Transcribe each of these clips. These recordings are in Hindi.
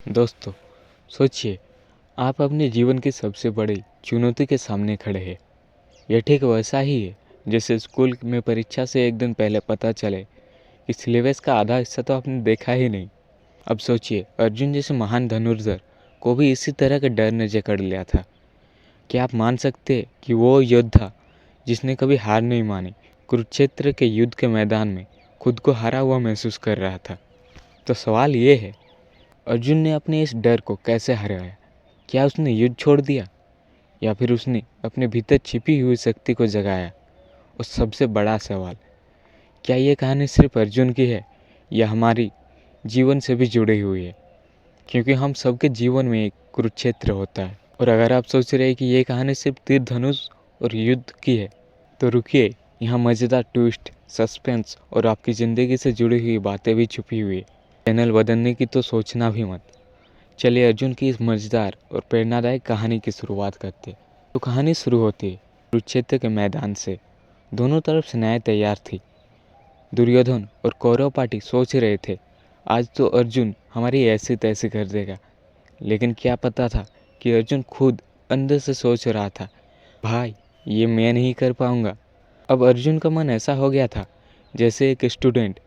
दोस्तों, सोचिए आप अपने जीवन की सबसे बड़ी चुनौती के सामने खड़े हैं। यह ठीक वैसा ही है जैसे स्कूल में परीक्षा से एक दिन पहले पता चले कि सिलेबस का आधा हिस्सा तो आपने देखा ही नहीं। अब सोचिए अर्जुन जैसे महान धनुर्धर को भी इसी तरह का डर ने जकड़ लिया था। क्या आप मान सकते हैं कि वो योद्धा जिसने कभी हार नहीं मानी, कुरुक्षेत्र के युद्ध के मैदान में खुद को हारा हुआ महसूस कर रहा था। तो सवाल ये है, अर्जुन ने अपने इस डर को कैसे हराया? क्या उसने युद्ध छोड़ दिया या फिर उसने अपने भीतर छिपी हुई शक्ति को जगाया? और सबसे बड़ा सवाल, क्या ये कहानी सिर्फ अर्जुन की है या हमारी जीवन से भी जुड़ी हुई है? क्योंकि हम सबके जीवन में एक कुरुक्षेत्र होता है। और अगर आप सोच रहे हैं कि ये कहानी सिर्फ तीर धनुष और युद्ध की है, तो रुकिए, यहाँ मज़ेदार ट्विस्ट, सस्पेंस और आपकी ज़िंदगी से जुड़ी हुई बातें भी छुपी हुई है। चैनल बदलने की तो सोचना भी मत। चलिए अर्जुन की इस मजेदार और प्रेरणादायक कहानी की शुरुआत करते। तो कहानी शुरू होती है कुरुक्षेत्र के मैदान से। दोनों तरफ सेनाएं तैयार थी। दुर्योधन और कौरव पार्टी सोच रहे थे, आज तो अर्जुन हमारी ऐसी तैसी कर देगा। लेकिन क्या पता था कि अर्जुन खुद अंदर से सोच रहा था, भाई ये मैं नहीं कर पाऊंगा। अब अर्जुन का मन ऐसा हो गया था जैसे एक स्टूडेंट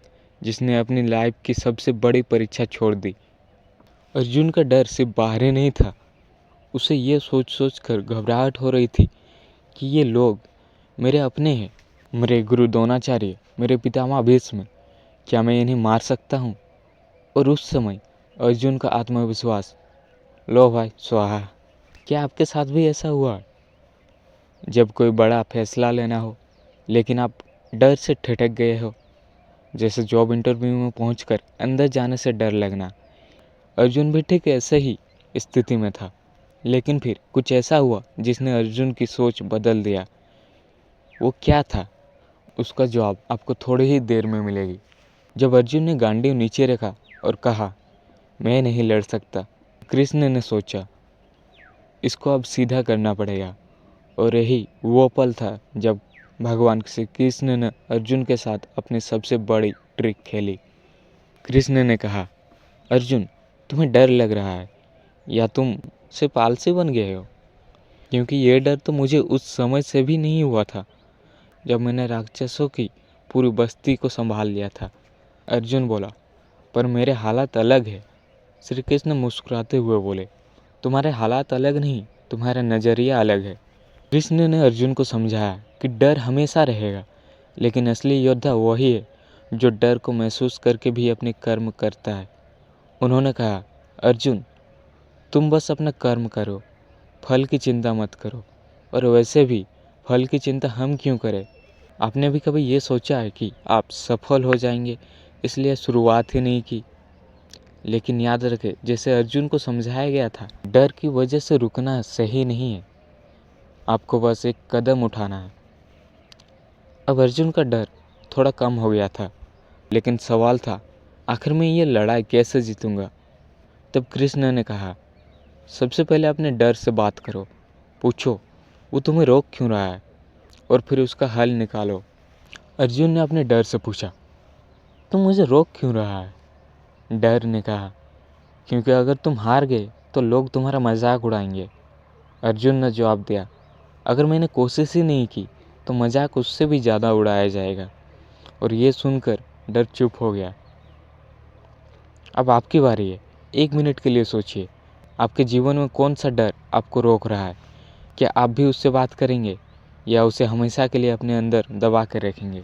जिसने अपनी लाइफ की सबसे बड़ी परीक्षा छोड़ दी। अर्जुन का डर सिर्फ बाहरी नहीं था, उसे ये सोच सोच कर घबराहट हो रही थी कि ये लोग मेरे अपने हैं, मेरे गुरु द्रोणाचार्य, मेरे पितामह भीष्म, क्या मैं इन्हें मार सकता हूँ? और उस समय अर्जुन का आत्मविश्वास, लो भाई स्वाहा। क्या आपके साथ भी ऐसा हुआ जब कोई बड़ा फैसला लेना हो लेकिन आप डर से ठिठक गए हो? जैसे जॉब इंटरव्यू में पहुंचकर अंदर जाने से डर लगना। अर्जुन भी ठीक ऐसे ही स्थिति में था, लेकिन फिर कुछ ऐसा हुआ जिसने अर्जुन की सोच बदल दिया। वो क्या था? उसका जवाब आपको थोड़ी ही देर में मिलेगी। जब अर्जुन ने गांडीव नीचे रखा और कहा, मैं नहीं लड़ सकता, कृष्ण ने सोचा, इसको अब सीधा करना पड़ेगा। और यही वो पल था जब भगवान श्री कृष्ण ने अर्जुन के साथ अपनी सबसे बड़ी ट्रिक खेली। कृष्ण ने कहा, अर्जुन तुम्हें डर लग रहा है या तुम सिर्फ आलसी बन गए हो? क्योंकि ये डर तो मुझे उस समय से भी नहीं हुआ था जब मैंने राक्षसों की पूरी बस्ती को संभाल लिया था। अर्जुन बोला, पर मेरे हालात अलग है। श्री कृष्ण मुस्कुराते हुए बोले, तुम्हारे हालात अलग नहीं, तुम्हारा नज़रिया अलग है। कृष्ण ने अर्जुन को समझाया कि डर हमेशा रहेगा, लेकिन असली योद्धा वही है जो डर को महसूस करके भी अपने कर्म करता है। उन्होंने कहा, अर्जुन तुम बस अपना कर्म करो, फल की चिंता मत करो। और वैसे भी फल की चिंता हम क्यों करें? आपने भी कभी ये सोचा है कि आप सफल हो जाएंगे इसलिए शुरुआत ही नहीं की? लेकिन याद रखें, जैसे अर्जुन को समझाया गया था, डर की वजह से रुकना सही नहीं है, आपको बस एक कदम उठाना है। अब अर्जुन का डर थोड़ा कम हो गया था, लेकिन सवाल था, आखिर में ये लड़ाई कैसे जीतूंगा? तब कृष्ण ने कहा, सबसे पहले अपने डर से बात करो, पूछो वो तुम्हें रोक क्यों रहा है और फिर उसका हल निकालो। अर्जुन ने अपने डर से पूछा, तुम मुझे रोक क्यों रहा है? डर ने कहा, क्योंकि अगर तुम हार गए तो लोग तुम्हारा मजाक उड़ाएंगे। अर्जुन ने जवाब दिया, अगर मैंने कोशिश ही नहीं की तो मजाक उससे भी ज़्यादा उड़ाया जाएगा। और ये सुनकर डर चुप हो गया। अब आपकी बारी है। 1 मिनट के लिए सोचिए, आपके जीवन में कौन सा डर आपको रोक रहा है? क्या आप भी उससे बात करेंगे या उसे हमेशा के लिए अपने अंदर दबा कर रखेंगे?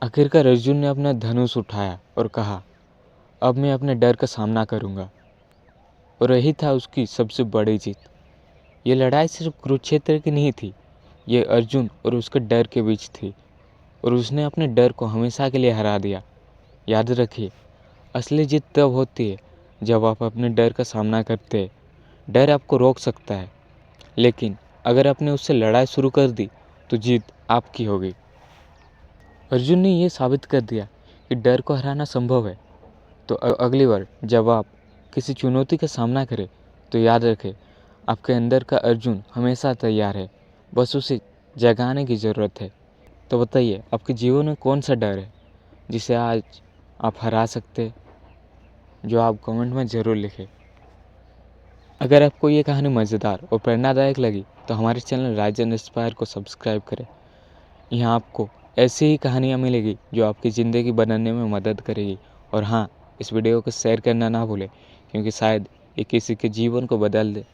आखिरकार अर्जुन ने अपना धनुष उठाया और कहा, अब मैं अपने डर का सामना करूंगा। और यही था उसकी सबसे बड़ी जीत। ये लड़ाई सिर्फ कुरुक्षेत्र की नहीं थी, ये अर्जुन और उसके डर के बीच थी। और उसने अपने डर को हमेशा के लिए हरा दिया। याद रखिए, असली जीत तब होती है जब आप अपने डर का सामना करते हैं। डर आपको रोक सकता है, लेकिन अगर आपने उससे लड़ाई शुरू कर दी तो जीत आपकी होगी। अर्जुन ने यह साबित कर दिया कि डर को हराना संभव है। तो अगली बार जब आप किसी चुनौती का सामना करें तो याद रखें, आपके अंदर का अर्जुन हमेशा तैयार है, बस उसे जगाने की ज़रूरत है। तो बताइए, आपके जीवन में कौन सा डर है जिसे आज आप हरा सकते हैं? जो आप कमेंट में ज़रूर लिखें। अगर आपको ये कहानी मज़ेदार और प्रेरणादायक लगी तो हमारे चैनल राइज एंड इंस्पायर को सब्सक्राइब करें। यहाँ आपको ऐसी ही कहानियाँ मिलेगी जो आपकी ज़िंदगी बनाने में मदद करेगी। और हाँ, इस वीडियो को शेयर करना ना भूलें, क्योंकि शायद ये किसी के जीवन को बदल दे।